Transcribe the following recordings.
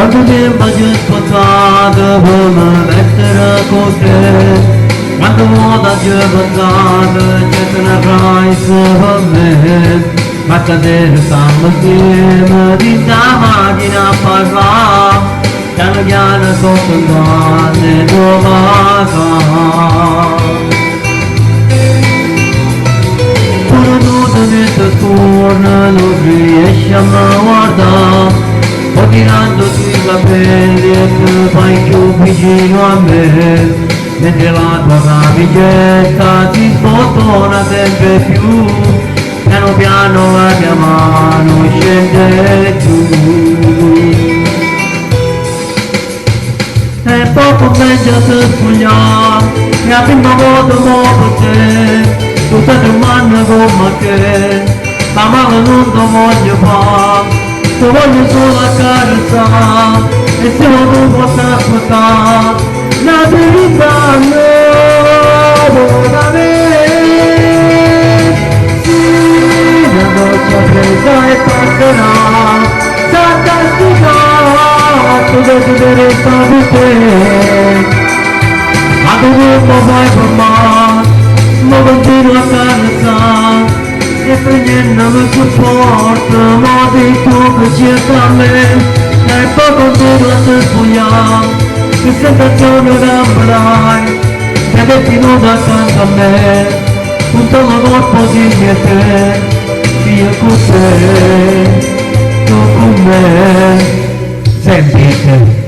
Quando tempo c'è spostato come mettere con te, quando moda c'è passata c'è te ne fai per me, ma cadere stiamo insieme di sta macchina a parlare, piano piano sotto il pane tua casa. Quando tutto questo torna non riesci a guardare, poi tirando sui capelli e tu fai più vicino a me, mentre la tua camicetta si sbottona sempre più, piano piano la mia mano scende giù. E poco meglio se spogliare, e la prima volta dopo te, tu sei umano come te, ma male non ti voglio fare, ti voglio solo accarezzare, e se non tu posso ascoltare, la verità nuova da me. Sì, la doccia presa e passerà, fantastica, tu desideri stare te, ma tu non vai per me, ma continuo a carezzare, e per niente mi supporto, ma di tu che cerca a me, e poi continuo a te sfogliare, che sensazione cambiai, che metti nuda accanto a me, tutto il corpo di te, io con te, tu con me, sentite.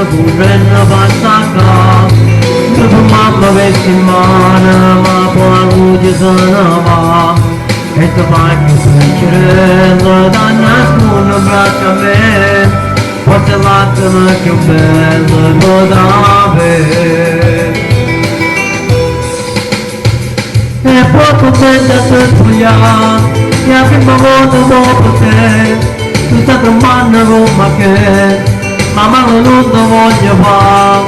Correndo passata, dopo mamma avessi in mano, ma poi la luce se ne va, e ti faccio sfrecciare da nascono in braccio a me, forse l'attimo più bello potrà avere. E poi contenta a te spogliare, e la prima volta dopo te, tu stai domando come che, ma male non ti voglio fare,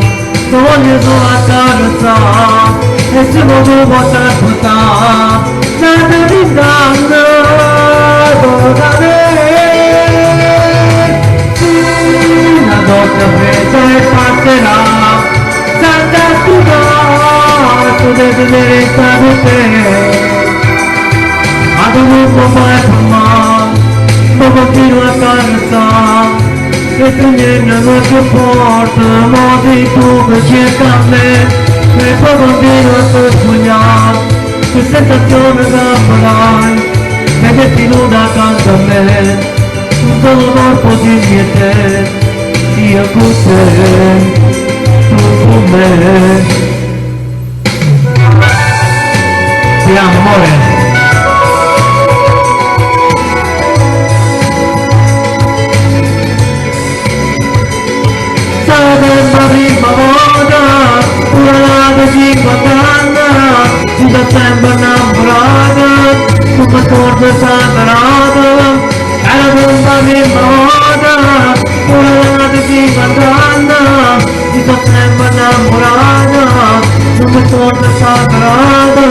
ti voglio solo accarezzare, e se non tu posso ascoltare, la verità nuova da me. Sì, la doccia presa e passerà, fantastica, tu desideri stare te, ma tu non fai per me, ma continuo a accarezzare, e per niente mi supporto, ma sei tu che cerca a me, e poi continuo a te sfogliare, che sensazione cambiai, e metti nuda accanto a me, tutto il corpo di te, io con te, tu con me. Ti amo amore. La prima volta, una da 50 anni, ti da sempre innamorata, come torno sagrata, era la prima volta, una da 50 anni, ti da sempre innamorata, come torno sagrata,